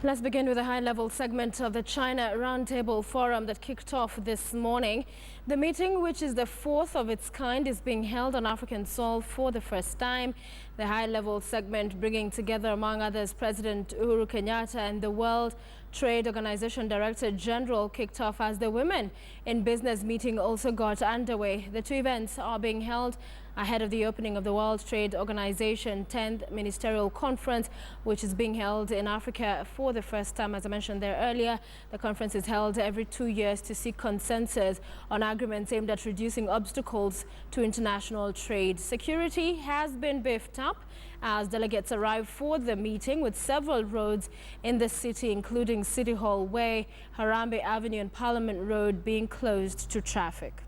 Let's begin with a high-level segment of the China Roundtable Forum that kicked off this morning. The meeting, which is the fourth of its kind, is being held on African soil for the first time. The high-level segment bringing together, among others, President Uhuru Kenyatta and the World Trade Organization Director General kicked off as the Women in Business meeting also got underway. The two events are being held ahead of the opening of the World Trade Organization 10th Ministerial Conference, which is being held in Africa for the first time. As I mentioned there earlier, the conference is held every 2 years to seek consensus on agreements aimed at reducing obstacles to international trade. Security has been beefed up as delegates arrive for the meeting, with several roads in the city, including City Hall Way, Harambee Avenue and Parliament Road, being closed to traffic.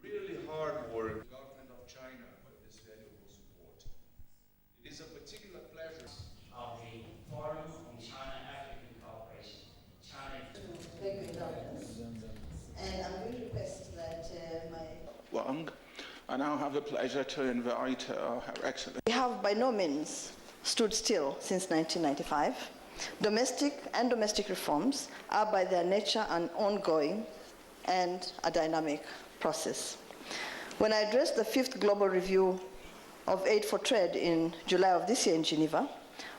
Really hard work, government of China, for this valuable support. It is a particular pleasure of the Forum on China-African Cooperation. And I'm going to request that Wang. I now have the pleasure to invite Her Excellency. We have by no means stood still since 1995. Domestic reforms are by their nature an ongoing and a dynamic process. When I addressed the 5th Global Review of Aid for Trade in July of this year in Geneva,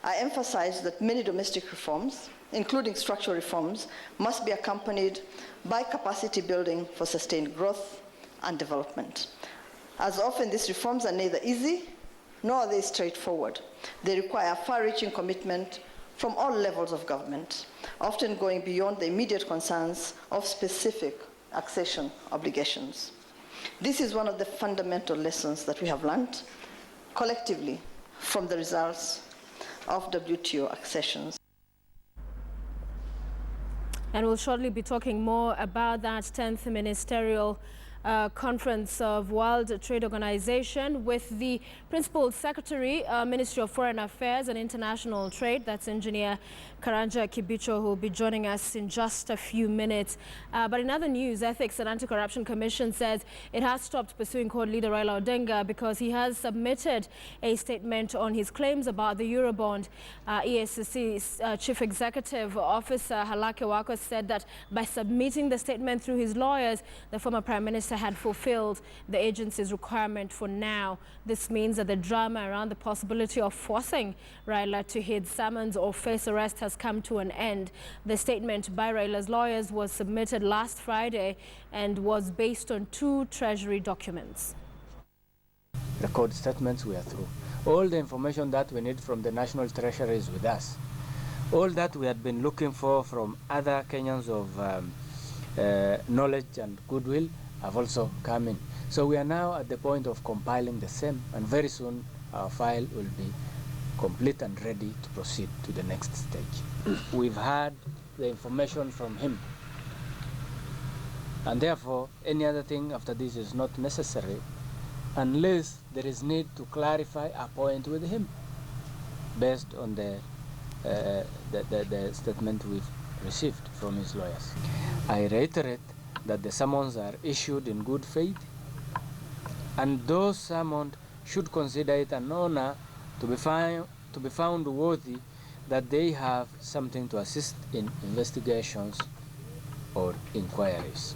I emphasized that many domestic reforms, including structural reforms, must be accompanied by capacity building for sustained growth and development. As often, these reforms are neither easy nor are they straightforward. They require far-reaching commitment from all levels of government, often going beyond the immediate concerns of specific accession obligations. This is one of the fundamental lessons that we have learned collectively from the results of WTO accessions. And we'll shortly be talking more about that 10th Ministerial Conference of World Trade Organization with the Principal Secretary, Ministry of Foreign Affairs and International Trade. That's Engineer Karanja Kibicho, who will be joining us in just a few minutes. But in other news, Ethics and Anti-Corruption Commission says it has stopped pursuing court leader Raila Odinga because he has submitted a statement on his claims about the Eurobond. EACC's Chief Executive Officer Halake Wako said that by submitting the statement through his lawyers, the former Prime Minister had fulfilled the agency's requirement for now. This means that the drama around the possibility of forcing Raila to hit summons or face arrest has come to an end. The statement by Raila's lawyers was submitted last Friday and was based on 2 Treasury documents. Record statements we are through. All the information that we need from the National Treasury is with us. All that we had been looking for from other Kenyans of knowledge and goodwill have also come in. So we are now at the point of compiling the same, and very soon our file will be complete and ready to proceed to the next stage. We've had the information from him, and therefore any other thing after this is not necessary unless there is need to clarify a point with him based on the statement we've received from his lawyers. I reiterate that the summons are issued in good faith, and those summoned should consider it an honor to be found worthy that they have something to assist in investigations or inquiries.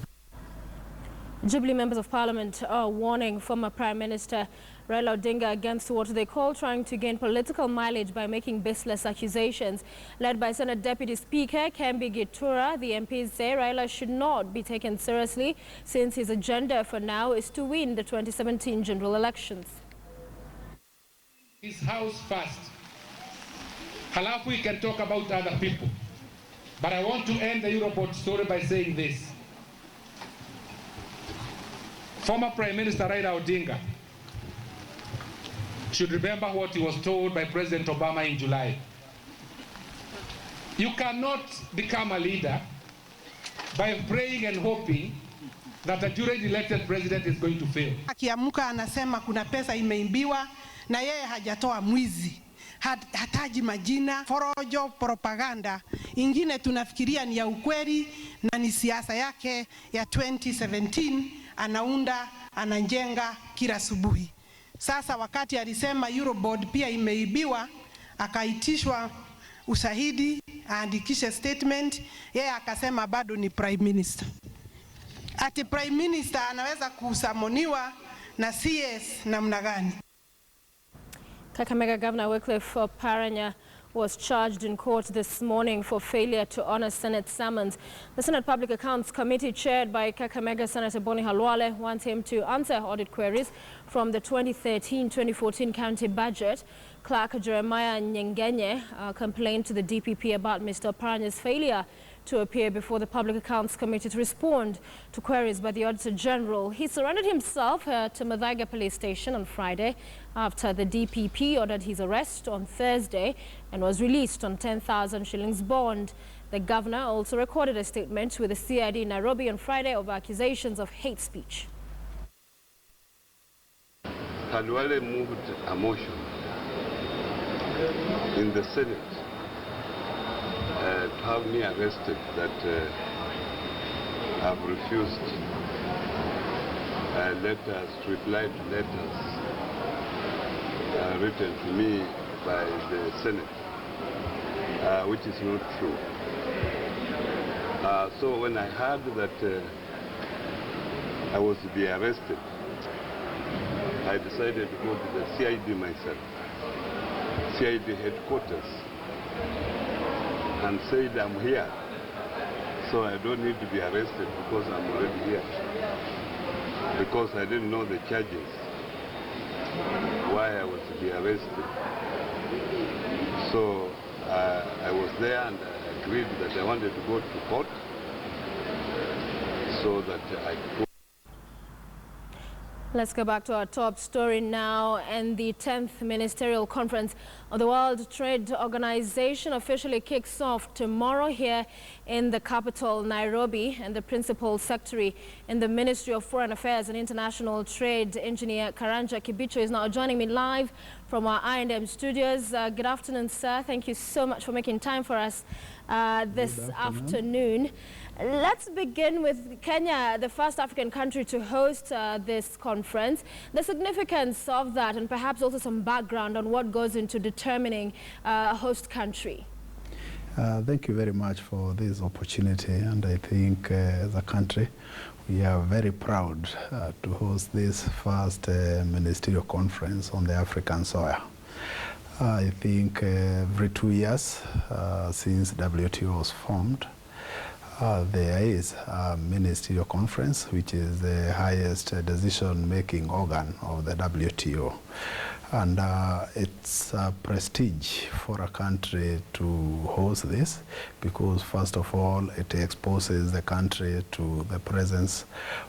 Jubilee members of Parliament are warning former Prime Minister Raila Odinga against what they call trying to gain political mileage by making baseless accusations. Led by Senate Deputy Speaker Kembi Gitura, the MPs say Raila should not be taken seriously since his agenda for now is to win the 2017 general elections. His house first. Halafu we can talk about other people. But I want to end the Eurobond story by saying this. Former Prime Minister Raila Odinga should remember what he was told by President Obama in July. You cannot become a leader by praying and hoping that a duly elected president is going to fail. Akiamuka anasema kuna pesa imeimbiwa na yeye hajatoa mwizi. Hataji majina, forojo, propaganda. Ingine tunafikiria ni ya ukweli na ni siasa yake ya 2017 anaunda, anajenga kila subuhi. Sasa wakati alisema Eurobond pia imeibiwa, akaitishwa ushahidi, aandikishe statement. Yeye akasema bado ni prime minister. Ati prime minister anaweza kusamoniwa na CS namna gani? Kakamega Governor Wycliffe Oparanya was charged in court this morning for failure to honor Senate summons. The Senate Public Accounts Committee, chaired by Kakamega Senator Boni Halwale, wants him to answer audit queries from the 2013-2014 county budget. Clerk Jeremiah Nyengenye complained to the DPP about Mr. Oparanya's failure to appear before the Public Accounts Committee to respond to queries by the Auditor General. He surrendered himself to Mathaiga Police Station on Friday after the DPP ordered his arrest on Thursday and was released on 10,000 shillings bond. The governor also recorded a statement with the CID in Nairobi on Friday over accusations of hate speech. Halwale moved a motion in the Senate to have me arrested that I've refused letters, to reply to letters written to me by the Senate, which is not true. So when I heard that I was to be arrested, I decided to go to the CID myself, CID headquarters, and said I'm here, so I don't need to be arrested because I'm already here. Because I didn't know the charges, why I was to be arrested. So I was there and I agreed that I wanted to go to court so that I could. Let's go back to our top story now. And the 10th Ministerial Conference of the World Trade Organization officially kicks off tomorrow here in the capital, Nairobi. And the Principal Secretary in the Ministry of Foreign Affairs and International Trade, Engineer Karanja Kibicho, is now joining me live from our I&M studios. Good afternoon, sir. Thank you so much for making time for us this afternoon. Let's begin with Kenya, the first African country to host this conference. The significance of that, and perhaps also some background on what goes into determining a host country. Thank you very much for this opportunity, and I think as a country we are very proud to host this first ministerial conference on the African soil. I think every 2 years since WTO was formed, there is a ministerial conference, which is the highest decision-making organ of the WTO. And it's a prestige for a country to host this because, first of all, it exposes the country to the presence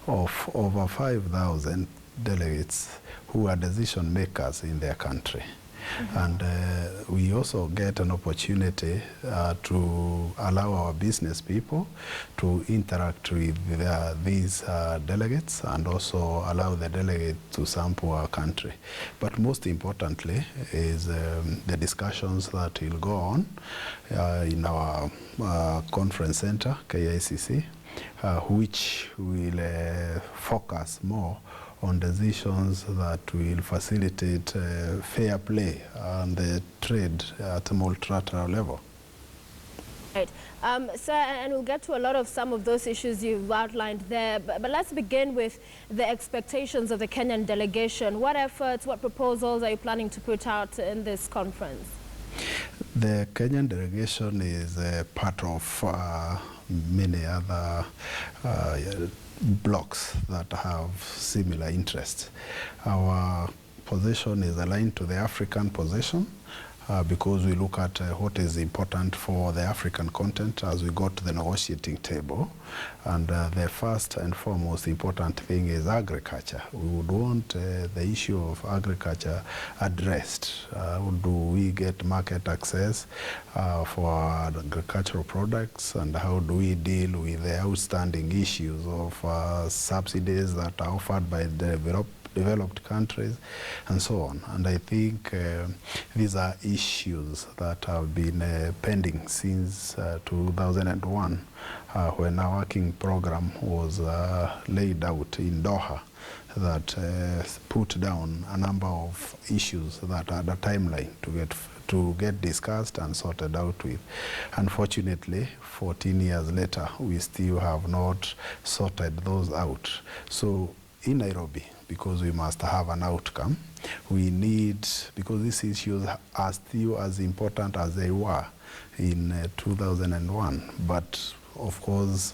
of over 5,000 delegates who are decision makers in their country. And we also get an opportunity to allow our business people to interact with these delegates and also allow the delegate to sample our country. But most importantly is the discussions that will go on in our conference center, KICC, which will focus more on decisions that will facilitate fair play and the trade at a multilateral level. Right. Sir, and we'll get to a lot of some of those issues you've outlined there, but let's begin with the expectations of the Kenyan delegation. What efforts, what proposals are you planning to put out in this conference? The Kenyan delegation is part of many other blocks that have similar interests. Our position is aligned to the African position because we look at what is important for the African content as we go to the negotiating table. And the first and foremost important thing is agriculture. We would want the issue of agriculture addressed. How do we get market access for agricultural products, and how do we deal with the outstanding issues of subsidies that are offered by the developed countries, and so on. And I think these are issues that have been pending since 2001, when our working program was laid out in Doha that put down a number of issues that had a timeline to get discussed and sorted out with. Unfortunately, 14 years later, we still have not sorted those out. So in Nairobi, because we must have an outcome, we need, because these issues are still as important as they were in 2001, but of course,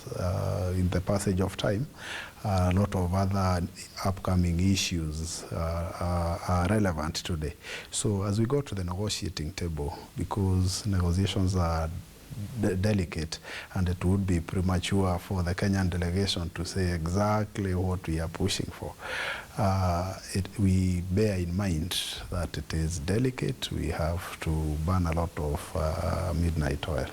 in the passage of time, a lot of other upcoming issues are relevant today. So as we go to the negotiating table, because negotiations are delicate, and it would be premature for the Kenyan delegation to say exactly what we are pushing for. We bear in mind that it is delicate. We have to burn a lot of midnight oil.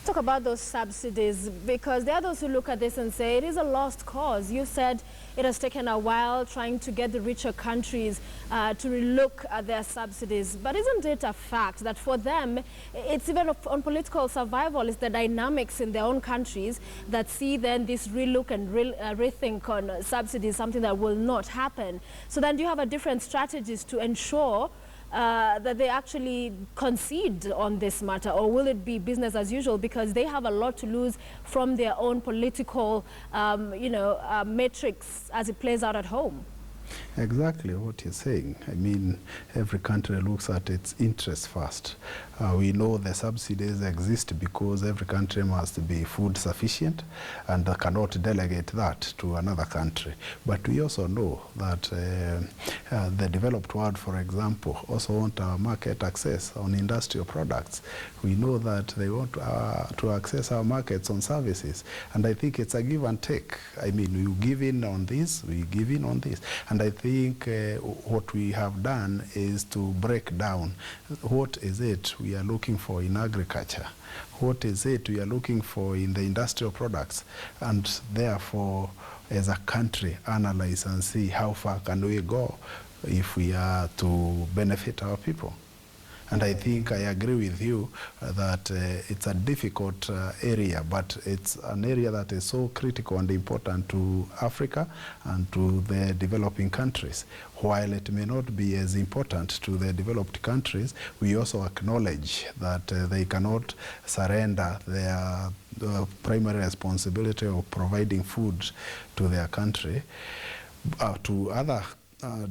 Talk about those subsidies, because there are those who look at this and say it is a lost cause. You said it has taken a while trying to get the richer countries to relook at their subsidies. But isn't it a fact that for them, it's even on political survival, it's the dynamics in their own countries that see then this relook and rethink on subsidies, something that will not happen. So then do you have a different strategies to ensure that they actually concede on this matter, or will it be business as usual because they have a lot to lose from their own political, matrix as it plays out at home? Exactly what you're saying. I mean, every country looks at its interests first. We know the subsidies exist because every country must be food sufficient and cannot delegate that to another country. But we also know that the developed world, for example, also want market access on industrial products. We know that they want to access our markets on services. And I think it's a give and take. I mean, you give in on this, we give in on this. And I think what we have done is to break down what is it we are looking for in agriculture, what is it we are looking for in the industrial products, and therefore as a country analyze and see how far can we go if we are to benefit our people. And I think I agree with you that it's a difficult area, but it's an area that is so critical and important to Africa and to the developing countries. While it may not be as important to the developed countries, we also acknowledge that they cannot surrender their primary responsibility of providing food to their country to other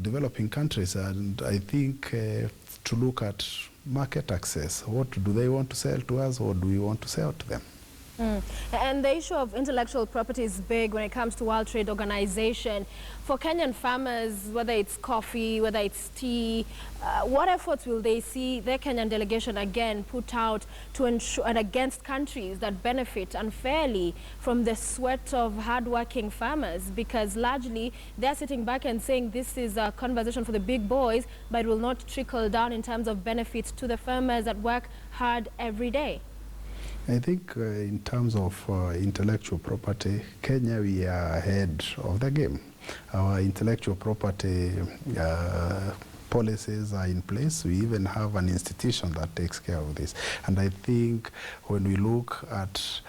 developing countries. And I think to look at market access. What do they want to sell to us, or do we want to sell to them? And the issue of intellectual property is big when it comes to World Trade Organization. For Kenyan farmers, whether it's coffee, whether it's tea, what efforts will they see their Kenyan delegation again put out to ensure and against countries that benefit unfairly from the sweat of hardworking farmers? Because largely they're sitting back and saying this is a conversation for the big boys, but it will not trickle down in terms of benefits to the farmers that work hard every day. I think in terms of intellectual property, Kenya, we are ahead of the game. Our intellectual property policies are in place. We even have an institution that takes care of this. And I think when we look at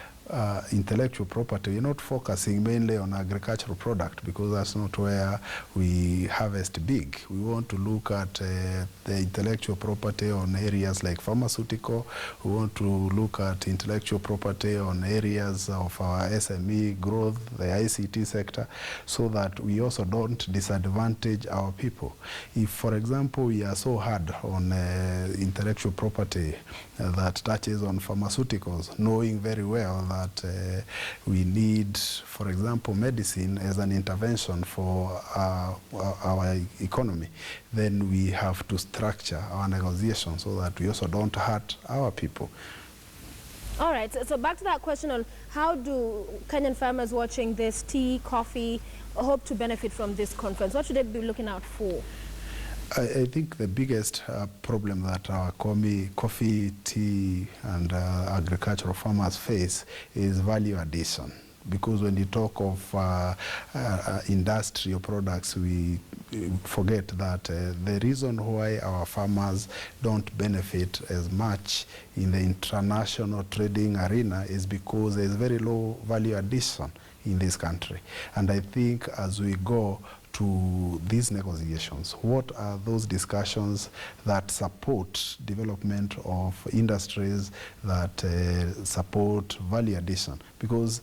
intellectual property, we're not focusing mainly on agricultural product, because that's not where we harvest big. We want to look at the intellectual property on areas like pharmaceutical. We want to look at intellectual property on areas of our SME growth, the ICT sector, so that we also don't disadvantage our people. If, for example, we are so hard on intellectual property that touches on pharmaceuticals, knowing very well that we need, for example, medicine as an intervention for our economy, then we have to structure our negotiations so that we also don't hurt our people. All right, so back to that question on how do Kenyan farmers watching this tea, coffee, hope to benefit from this conference? What should they be looking out for? I think the biggest problem that our coffee, tea, and agricultural farmers face is value addition. Because when you talk of industrial products, we forget that the reason why our farmers don't benefit as much in the international trading arena is because there's very low value addition in this country. And I think as we go to these negotiations? What are those discussions that support development of industries, that support value addition? Because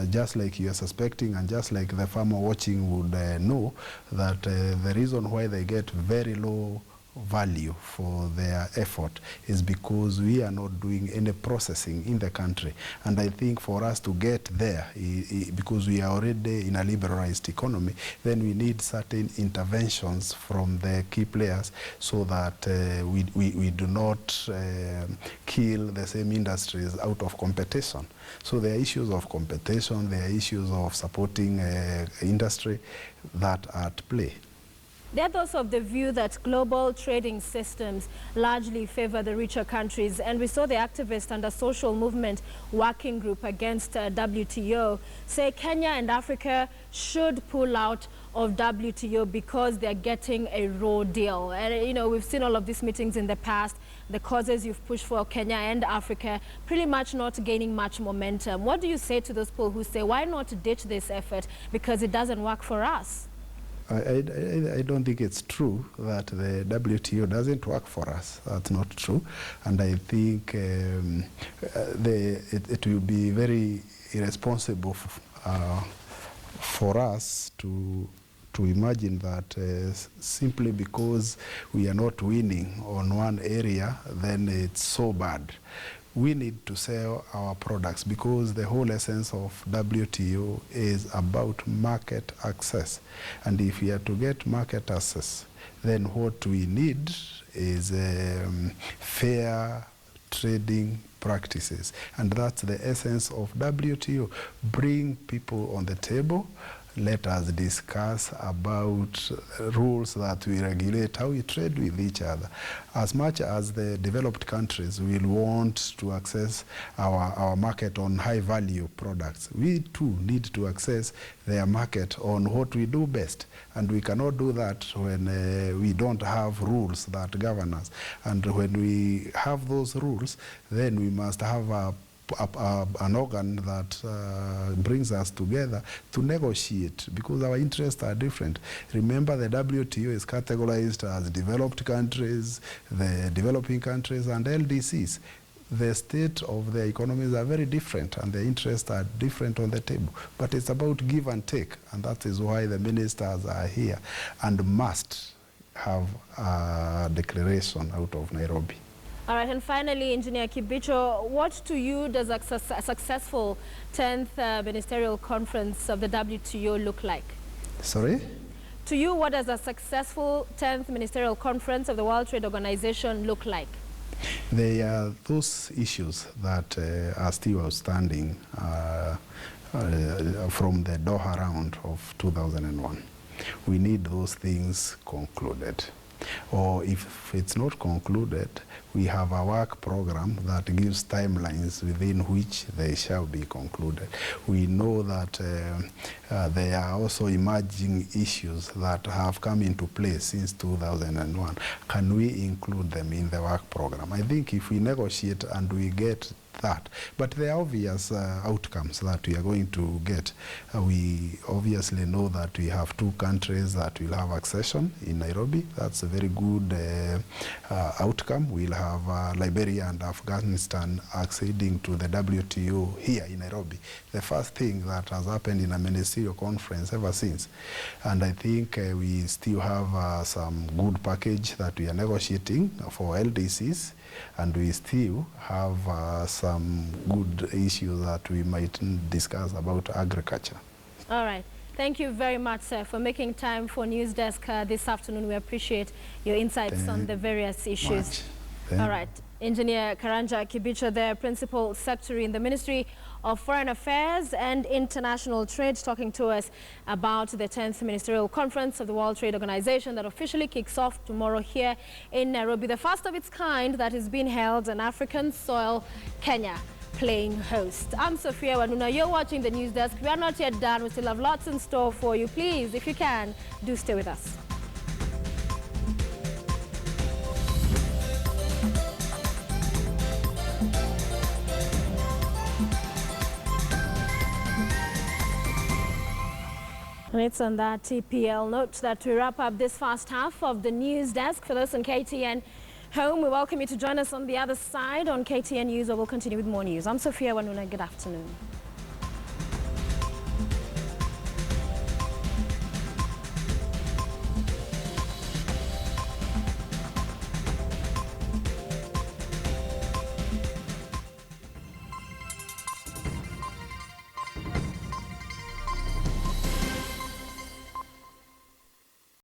just like you are suspecting, and just like the farmer watching would know, that the reason why they get very low value for their effort is because we are not doing any processing in the country. And I think for us to get there, because we are already in a liberalized economy, then we need certain interventions from the key players so that we do not kill the same industries out of competition. So there are issues of competition, there are issues of supporting industry that are at play. There are those of the view that global trading systems largely favor the richer countries, and we saw the activist and the social movement working group against WTO say Kenya and Africa should pull out of WTO because they're getting a raw deal. And, you know, we've seen all of these meetings in the past, the causes you've pushed for Kenya and Africa pretty much not gaining much momentum. What do you say to those people who say, why not ditch this effort because it doesn't work for us? I don't think it's true that the WTO doesn't work for us. That's not true. And I think it will be very irresponsible for us to imagine that simply because we are not winning on one area, then it's so bad. We need to sell our products because the whole essence of WTO is about market access. And if we are to get market access, then what we need is fair trading practices. And that's the essence of WTO. Bring people on the table. Let us discuss about rules that we regulate how we trade with each other. As much as the developed countries will want to access our market on high-value products, we too need to access their market on what we do best. And we cannot do that when we don't have rules that govern us. And when we have those rules, then we must have an organ that brings us together to negotiate, because our interests are different. Remember, the WTO is categorized as developed countries, the developing countries, and LDCs. The state of their economies are very different, and their interests are different on the table. But it's about give and take, and that is why the ministers are here and must have a declaration out of Nairobi. All right, and finally, Engineer Kibicho, what to you does a successful 10th Ministerial Conference of the WTO look like? Sorry? To you, what does a successful 10th Ministerial Conference of the World Trade Organization look like? There are those issues that are still outstanding from the Doha round of 2001. We need those things concluded. Or if it's not concluded, we have a work program that gives timelines within which they shall be concluded. We know that there are also emerging issues that have come into play since 2001. Can we include them in the work program? I think if we negotiate and we get that. But there are obvious outcomes that we are going to get. We obviously know that we have two countries that will have accession in Nairobi. That's a very good outcome. We'll have Liberia and Afghanistan acceding to the WTO here in Nairobi. The first thing that has happened in a ministerial conference ever since. And I think we still have some good package that we are negotiating for LDCs. And we still have some good issues that we might discuss about agriculture. All right. Thank you very much, sir, for making time for Newsdesk this afternoon. We appreciate your insights on the various issues. All right. Engineer Karanja Kibicho, the Principal Secretary in the Ministry of Foreign Affairs and International Trade, talking to us about the 10th Ministerial Conference of the World Trade Organization that officially kicks off tomorrow here in Nairobi, the first of its kind that is being held on African soil, Kenya playing host. I'm Sophia Wanuna. You're watching the News Desk. We are not yet done. We still have lots in store for you. Please, if you can, do stay with us. And it's on that TPL note that we wrap up this first half of the news desk. For those on KTN Home, we welcome you to join us on the other side on KTN News, where we'll continue with more news. I'm Sophia Wanuna. Good afternoon.